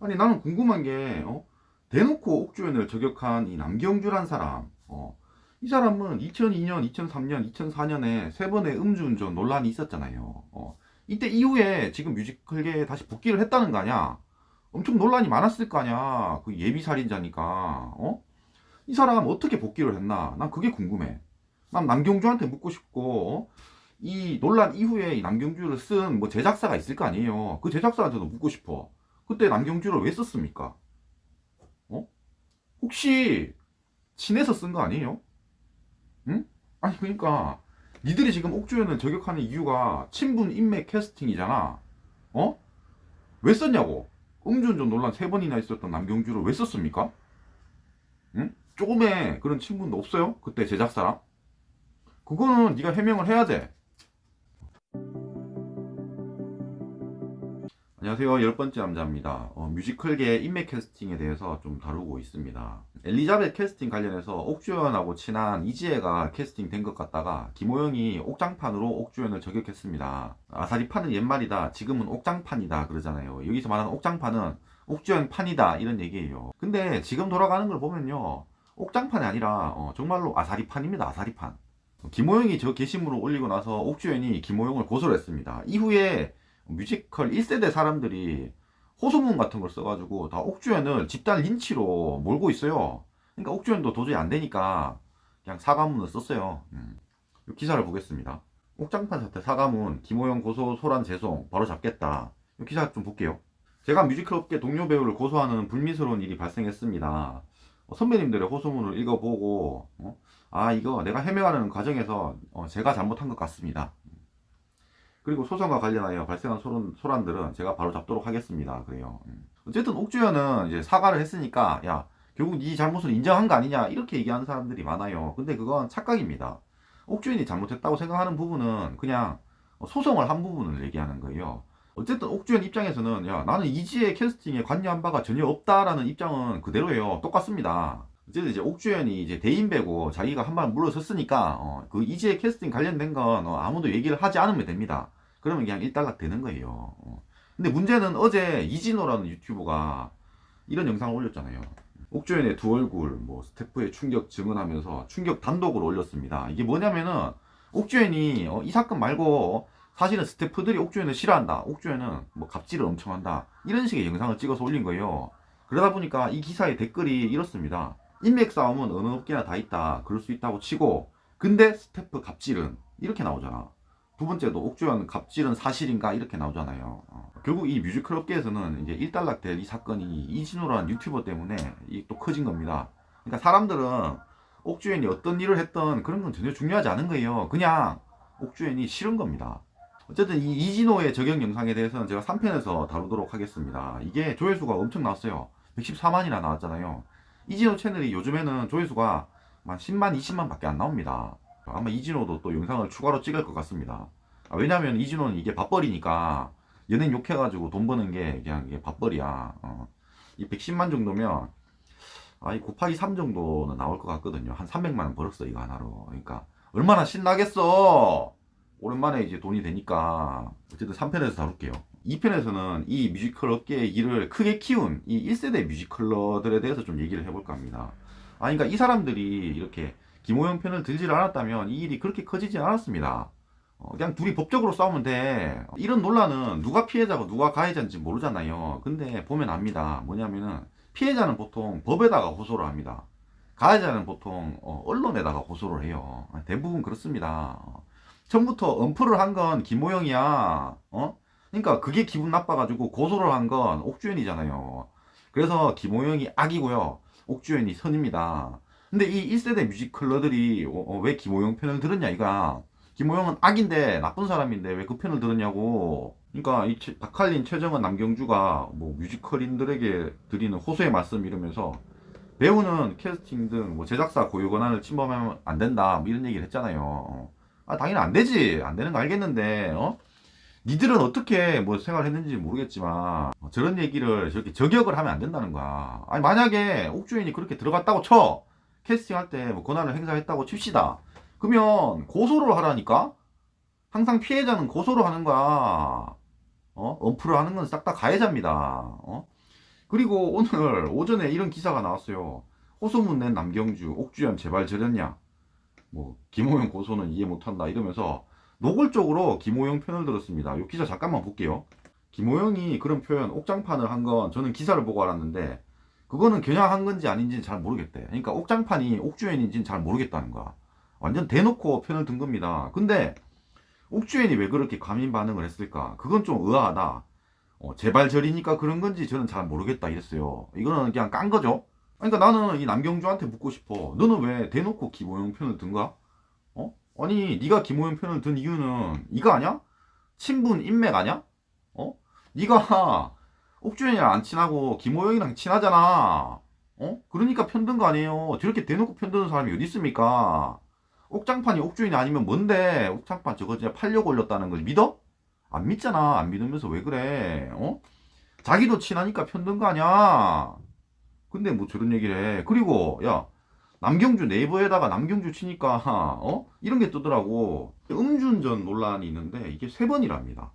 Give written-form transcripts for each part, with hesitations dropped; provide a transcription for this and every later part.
아니 나는 궁금한 게 대놓고 옥주현을 저격한 이 남경주란 사람, 이 사람은 2002년, 2003년, 2004년에 세 번의 음주운전 논란이 있었잖아요. 이때 이후에 지금 뮤지컬계에 다시 복귀를 했다는 거 아니야? 엄청 논란이 많았을 거 아니야? 그 예비 살인자니까. 이 사람 어떻게 복귀를 했나? 난 그게 궁금해. 난 남경주한테 묻고 싶고, 이 논란 이후에 이 남경주를 쓴 뭐 제작사가 있을 거 아니에요. 그 제작사한테도 묻고 싶어. 그때 남경주를 왜 썼습니까? 어? 혹시 친해서 쓴 거 아니에요? 응? 아니 그러니까 니들이 지금 옥주현을 저격하는 이유가 친분 인맥 캐스팅이잖아. 어? 왜 썼냐고? 음주운전 논란 세 번이나 있었던 남경주를 왜 썼습니까? 응? 조금의 그런 친분도 없어요? 그때 제작사랑? 그거는 네가 해명을 해야 돼. 안녕하세요. 열 번째 남자입니다. 뮤지컬계 인맥 캐스팅에 대해서 좀 다루고 있습니다. 엘리자벳 캐스팅 관련해서 옥주현하고 친한 이지혜가 캐스팅 된 것 같다가 김호영이 옥장판으로 옥주현을 저격했습니다. 아사리판은 옛말이다. 지금은 옥장판이다. 그러잖아요. 여기서 말하는 옥장판은 옥주현판이다. 이런 얘기예요. 근데 지금 돌아가는 걸 보면요. 옥장판이 아니라 정말로 아사리판입니다. 아사리판. 김호영이 저 게시물을 올리고 나서 옥주현이 김호영을 고소를 했습니다. 이후에 뮤지컬 1세대 사람들이 호소문 같은 걸 써가지고 다 옥주현을 집단 린치로 몰고 있어요. 그러니까 옥주현도 도저히 안 되니까 그냥 사과문을 썼어요. 이 기사를 보겠습니다. 옥장판 사태 사과문 김호영 고소 소란 재송 바로 잡겠다. 이 기사 좀 볼게요. 제가 뮤지컬 업계 동료 배우를 고소하는 불미스러운 일이 발생했습니다. 선배님들의 호소문을 읽어보고 아 이거 내가 해명하는 과정에서 제가 잘못한 것 같습니다. 그리고 소송과 관련하여 발생한 소란들은 제가 바로 잡도록 하겠습니다. 그래요. 어쨌든 옥주현은 이제 사과를 했으니까 야 결국 네 잘못을 인정한 거 아니냐 이렇게 얘기하는 사람들이 많아요. 근데 그건 착각입니다. 옥주현이 잘못했다고 생각하는 부분은 그냥 소송을 한 부분을 얘기하는 거예요. 어쨌든 옥주현 입장에서는 야 나는 이지의 캐스팅에 관여한 바가 전혀 없다라는 입장은 그대로예요. 똑같습니다. 어쨌든 이제 옥주현이 이제 대인배고 자기가 한 번 물러섰으니까 그 이지의 캐스팅 관련된 건 아무도 얘기를 하지 않으면 됩니다. 그러면 그냥 일단락 되는 거예요. 근데 문제는 어제 이진호라는 유튜버가 이런 영상을 올렸잖아요. 옥주현의 두 얼굴, 뭐 스태프의 충격 증언하면서 충격 단독으로 올렸습니다. 이게 뭐냐면은 옥주현이 이 사건 말고 사실은 스태프들이 옥주현을 싫어한다. 옥주현은 뭐 갑질을 엄청 한다. 이런 식의 영상을 찍어서 올린 거예요. 그러다 보니까 이 기사의 댓글이 이렇습니다. 인맥 싸움은 어느 업계나 다 있다. 그럴 수 있다고 치고 근데 스태프 갑질은 이렇게 나오잖아. 두 번째도 옥주현 갑질은 사실인가 이렇게 나오잖아요. 결국 이 뮤지컬 업계에서는 이제 일단락될 이 사건이 이진호라는 유튜버 때문에 또 커진 겁니다. 그러니까 사람들은 옥주현이 어떤 일을 했던 그런 건 전혀 중요하지 않은 거예요. 그냥 옥주현이 싫은 겁니다. 어쨌든 이 이진호의 저격 영상에 대해서는 제가 3편에서 다루도록 하겠습니다. 이게 조회수가 엄청 나왔어요. 114만이나 나왔잖아요. 이진호 채널이 요즘에는 조회수가 한 10만, 20만 밖에 안 나옵니다. 아마 이진호도 또 영상을 추가로 찍을 것 같습니다. 왜냐면 이진호는 이게 밥벌이니까 연예인 욕해가지고 돈 버는 게 그냥 이게 밥벌이야. 이 110만 정도면 이 곱하기 3 정도는 나올 것 같거든요. 한 300만 원 벌었어 이거 하나로. 그러니까 얼마나 신나겠어. 오랜만에 이제 돈이 되니까 어쨌든 3편에서 다룰게요. 2편에서는 이 뮤지컬 업계의 일을 크게 키운 이 1세대 뮤지컬러들에 대해서 좀 얘기를 해볼까 합니다. 그러니까 이 사람들이 이렇게 김호영 편을 들지를 않았다면 이 일이 그렇게 커지지 않았습니다. 그냥 둘이 법적으로 싸우면 돼. 이런 논란은 누가 피해자고 누가 가해자인지 모르잖아요. 근데 보면 압니다. 뭐냐면은 피해자는 보통 법에다가 호소를 합니다. 가해자는 보통 언론에다가 호소를 해요. 대부분 그렇습니다. 처음부터 엄프를 한 건 김호영이야. 그러니까 그게 기분 나빠가지고 고소를 한 건 옥주현이잖아요. 그래서 김호영이 악이고요. 옥주현이 선입니다. 근데 이 1세대 뮤지컬러들이 왜 김호영 편을 들었냐 이거야. 김호영은 악인데 나쁜 사람인데 왜 그 편을 들었냐고. 그러니까 이 박할린, 최정은, 남경주가 뭐 뮤지컬인들에게 드리는 호소의 말씀 이러면서 배우는 캐스팅 등 뭐 제작사 고유 권한을 침범하면 안 된다 뭐 이런 얘기를 했잖아요. 당연히 안 되지. 안 되는 거 알겠는데 니들은 어떻게 뭐 생활했는지 모르겠지만 저런 얘기를 저렇게 저격을 하면 안 된다는 거야. 만약에 옥주인이 그렇게 들어갔다고 쳐. 캐스팅할 때 뭐 권한을 행사했다고 칩시다. 그러면 고소를 하라니까? 항상 피해자는 고소를 하는 거야. 엄프를 하는 건 싹 다 가해자입니다. 그리고 오늘 오전에 이런 기사가 나왔어요. 호소문 낸 남경주, 옥주현 제발 저렸냐? 뭐 김호영 고소는 이해 못한다 이러면서 노골적으로 김호영 편을 들었습니다. 이 기사 잠깐만 볼게요. 김호영이 그런 표현 옥장판을 한 건 저는 기사를 보고 알았는데 그거는 겨냥한 건지 아닌지는 잘 모르겠대. 그러니까 옥장판이 옥주현인지는 잘 모르겠다는 거야. 완전 대놓고 편을 든 겁니다. 근데 옥주현이 왜 그렇게 과민 반응을 했을까? 그건 좀 의아하다. 제발 저리니까 그런 건지 저는 잘 모르겠다 이랬어요. 이거는 그냥 깐 거죠. 그러니까 나는 이 남경주한테 묻고 싶어. 너는 왜 대놓고 김호영 편을 든가? 아니 네가 김호영 편을 든 이유는 이거 아냐? 친분 인맥 아냐? 네가 옥주현이랑 안 친하고 김호영이랑 친하잖아. 그러니까 편든 거 아니에요. 저렇게 대놓고 편드는 사람이 어디 있습니까? 옥장판이 옥주현이 아니면 뭔데 옥장판 저거 진짜 팔려고 올렸다는 걸 믿어? 안 믿잖아. 안 믿으면서 왜 그래? 자기도 친하니까 편든 거 아니야. 근데 뭐 저런 얘기를 해. 그리고 야 남경주 네이버에다가 남경주 치니까 이런 게 뜨더라고. 음주운전 논란이 있는데 이게 3번이랍니다.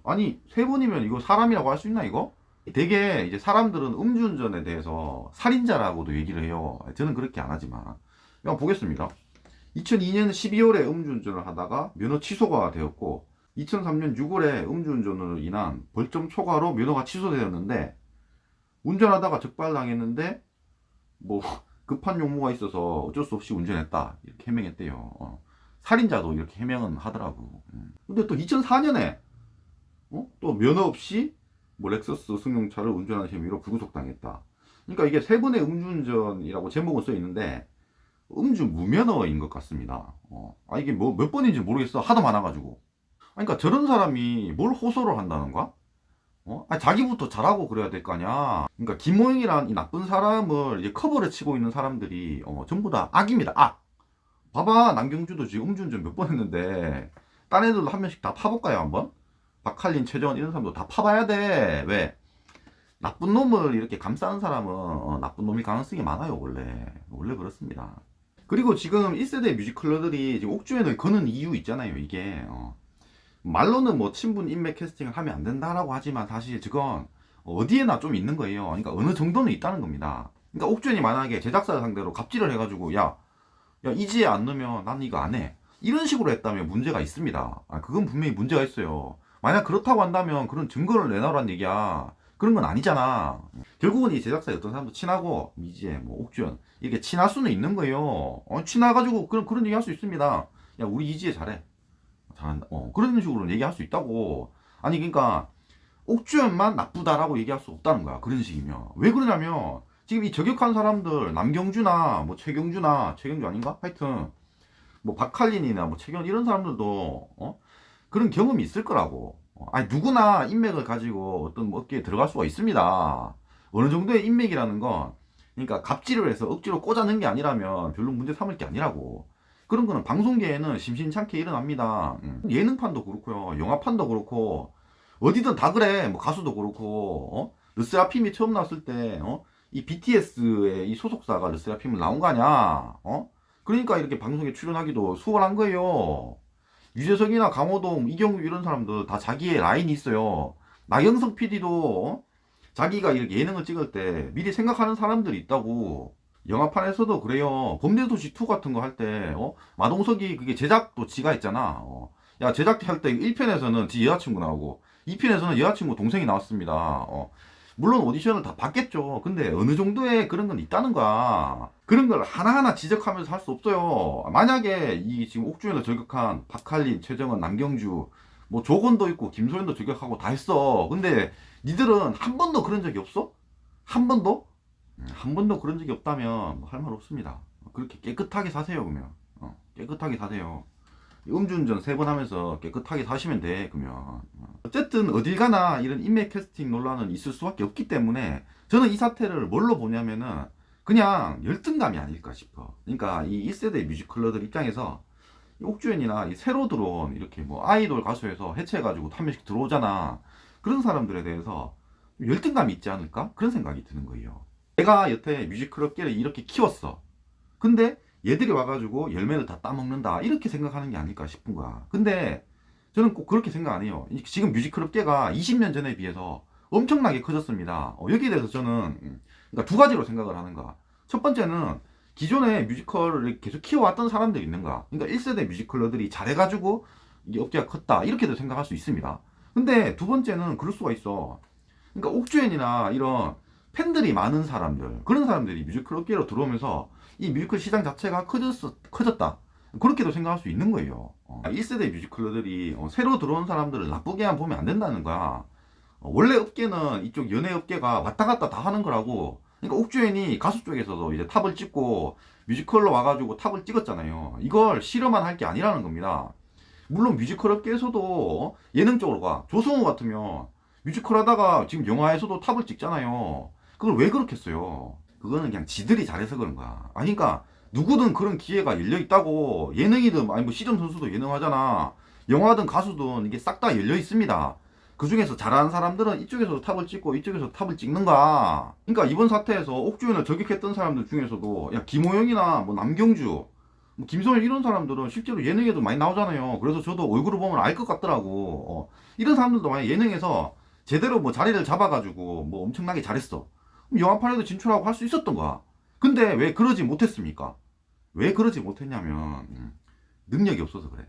아니 3번이면 이거 사람이라고 할 수 있나 이거? 되게 이제 사람들은 음주운전에 대해서 살인자라고도 얘기를 해요. 저는 그렇게 안 하지만 한번 보겠습니다. 2002년 12월에 음주운전을 하다가 면허 취소가 되었고 2003년 6월에 음주운전으로 인한 벌점 초과로 면허가 취소되었는데 운전하다가 적발당했는데 뭐 급한 용무가 있어서 어쩔 수 없이 운전했다 이렇게 해명했대요. 살인자도 이렇게 해명은 하더라고. 근데 또 2004년에 또 면허 없이 뭐 렉서스 승용차를 운전하는 혐의로 불구속당했다. 그러니까 이게 3번의 음주운전이라고 제목은 써 있는데 음주 무면허인 것 같습니다. 이게 뭐 몇 번인지 모르겠어. 하도 많아가지고. 그러니까 저런 사람이 뭘 호소를 한다는 거야? 자기부터 잘하고 그래야 될 거 아니야. 그러니까 김호영이란 이 나쁜 사람을 이제 커버를 치고 있는 사람들이 전부 다 악입니다. 악. 봐봐 남경주도 지금 음주운전 몇 번 했는데 딴 애들도 한 명씩 다 파볼까요 한번? 박할린, 최정원 이런 사람도 다 파봐야 돼. 왜? 나쁜 놈을 이렇게 감싸는 사람은 나쁜 놈일 가능성이 많아요 원래 그렇습니다. 그리고 지금 1세대 뮤지컬러들이 지금 옥주현을 거는 이유 있잖아요. 이게 말로는 뭐 친분 인맥 캐스팅을 하면 안 된다라고 하지만 사실 저건 어디에나 좀 있는 거예요. 그러니까 어느 정도는 있다는 겁니다. 그러니까 옥주현이 만약에 제작사 상대로 갑질을 해가지고 야 이지에 안 넣으면 난 이거 안 해 이런 식으로 했다면 문제가 있습니다. 그건 분명히 문제가 있어요. 만약 그렇다고 한다면 그런 증거를 내놔란 얘기야. 그런 건 아니잖아. 결국은 이 제작사에 어떤 사람도 친하고 미지에 뭐 옥주현 이렇게 친할 수는 있는 거예요. 친해가지고 그런 얘기 할 수 있습니다. 야 우리 이지에 잘해 잘한다. 그런 식으로 얘기할 수 있다고. 아니 그러니까 옥주현만 나쁘다라고 얘기할 수 없다는 거야. 그런 식이면. 왜 그러냐면 지금 이 저격한 사람들 남경주나 뭐 최경주 아닌가? 하여튼 뭐 박할린이나 뭐 최경 이런 사람들도 그런 경험이 있을 거라고. 아니 누구나 인맥을 가지고 어떤 뭐 업계에 들어갈 수가 있습니다. 어느 정도의 인맥이라는 건 그러니까 갑질을 해서 억지로 꽂아넣은 게 아니라면 별로 문제 삼을 게 아니라고. 그런 거는 방송계에는 심심찮게 일어납니다. 예능판도 그렇고요. 영화판도 그렇고 어디든 다 그래. 뭐 가수도 그렇고 르세라핌이 처음 나왔을 때 이 BTS의 이 소속사가 르세라핌을 나온 거 아니야. 그러니까 이렇게 방송에 출연하기도 수월한 거예요. 유재석이나 강호동, 이경규 이런 사람들 다 자기의 라인이 있어요. 나경석 PD도 자기가 이렇게 예능을 찍을 때 미리 생각하는 사람들이 있다고. 영화판에서도 그래요. 범죄도시 2 같은 거 할 때 마동석이 그게 제작도 지가 있잖아. 야 제작할 때 1편에서는 지 여자친구 나오고 2편에서는 여자친구 동생이 나왔습니다. 물론 오디션을 다 봤겠죠. 근데 어느 정도의 그런 건 있다는 거야. 그런 걸 하나하나 지적하면서 할 수 없어요. 만약에 이 지금 옥주현을 저격한 박할린, 최정원, 남경주 뭐 조건도 있고 김소연도 저격하고 다 했어. 근데 니들은 한 번도 그런 적이 없어? 한 번도? 한 번도 그런 적이 없다면 할 말 없습니다. 그렇게 깨끗하게 사세요. 그러면 깨끗하게 사세요. 음주운전 3번 하면서 깨끗하게 사시면 돼. 그러면 어쨌든 어딜 가나 이런 인맥 캐스팅 논란은 있을 수밖에 없기 때문에 저는 이 사태를 뭘로 보냐면은 그냥 열등감이 아닐까 싶어. 그러니까 이 1세대 뮤지컬러들 입장에서 이 옥주현이나 이 새로 들어온 이렇게 뭐 아이돌 가수에서 해체해가지고 한 명씩 들어오잖아. 그런 사람들에 대해서 열등감이 있지 않을까? 그런 생각이 드는 거예요. 내가 여태 뮤지컬 업계를 이렇게 키웠어. 근데 얘들이 와가지고 열매를 다 따먹는다 이렇게 생각하는 게 아닐까 싶은 거야. 근데 저는 꼭 그렇게 생각 안 해요. 지금 뮤지컬 업계가 20년 전에 비해서 엄청나게 커졌습니다. 여기에 대해서 저는 그러니까 두 가지로 생각을 하는가. 첫 번째는 기존에 뮤지컬을 계속 키워왔던 사람들이 있는가. 그러니까 1세대 뮤지컬러들이 잘해가지고 이게 업계가 컸다. 이렇게도 생각할 수 있습니다. 근데 두 번째는 그럴 수가 있어. 그러니까 옥주현이나 이런 팬들이 많은 사람들, 그런 사람들이 뮤지컬 업계로 들어오면서 이 뮤지컬 시장 자체가 커졌다. 그렇게도 생각할 수 있는 거예요. 1세대 뮤지컬러들이 새로 들어온 사람들을 나쁘게만 보면 안 된다는 거야. 원래 업계는 이쪽 연예 업계가 왔다 갔다 다 하는 거라고. 그러니까 옥주현이 가수 쪽에서도 이제 탑을 찍고 뮤지컬로 와가지고 탑을 찍었잖아요. 이걸 싫어만 할 게 아니라는 겁니다. 물론 뮤지컬 업계에서도 예능 쪽으로 가. 조승우 같으면 뮤지컬 하다가 지금 영화에서도 탑을 찍잖아요. 그걸 왜 그렇게 했어요? 그거는 그냥 지들이 잘해서 그런 거야. 아니, 그러니까 누구든 그런 기회가 열려 있다고. 예능이든 아니 뭐 시점 선수도 예능하잖아. 영화든 가수든 이게 싹 다 열려 있습니다. 그 중에서 잘하는 사람들은 이쪽에서 탑을 찍고 이쪽에서 탑을 찍는가. 그러니까 이번 사태에서 옥주현을 저격했던 사람들 중에서도 야 김호영이나 뭐 남경주, 뭐 김성일 이런 사람들은 실제로 예능에도 많이 나오잖아요. 그래서 저도 얼굴을 보면 알 것 같더라고. 이런 사람들도 만약 예능에서 제대로 뭐 자리를 잡아가지고 뭐 엄청나게 잘했어. 그럼 영화판에도 진출하고 할 수 있었던 거야. 근데 왜 그러지 못했습니까? 왜 그러지 못했냐면 능력이 없어서 그래.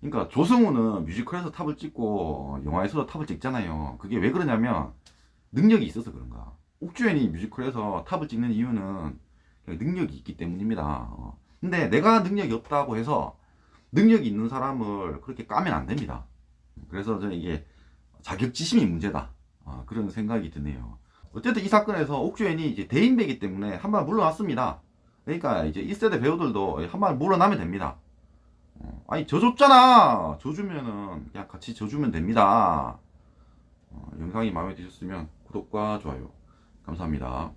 그러니까 조승우는 뮤지컬에서 탑을 찍고 영화에서도 탑을 찍잖아요. 그게 왜 그러냐면 능력이 있어서 그런가. 옥주현이 뮤지컬에서 탑을 찍는 이유는 그냥 능력이 있기 때문입니다. 근데 내가 능력이 없다고 해서 능력이 있는 사람을 그렇게 까면 안 됩니다. 그래서 저는 이게 자격지심이 문제다. 그런 생각이 드네요. 어쨌든 이 사건에서 옥주현이 이제 대인배이기 때문에 한 번 물러났습니다. 그러니까 이제 1세대 배우들도 한 번 물러나면 됩니다. 아니 져줬잖아. 져주면은 그냥 같이 져주면 됩니다. 영상이 마음에 드셨으면 구독과 좋아요 감사합니다.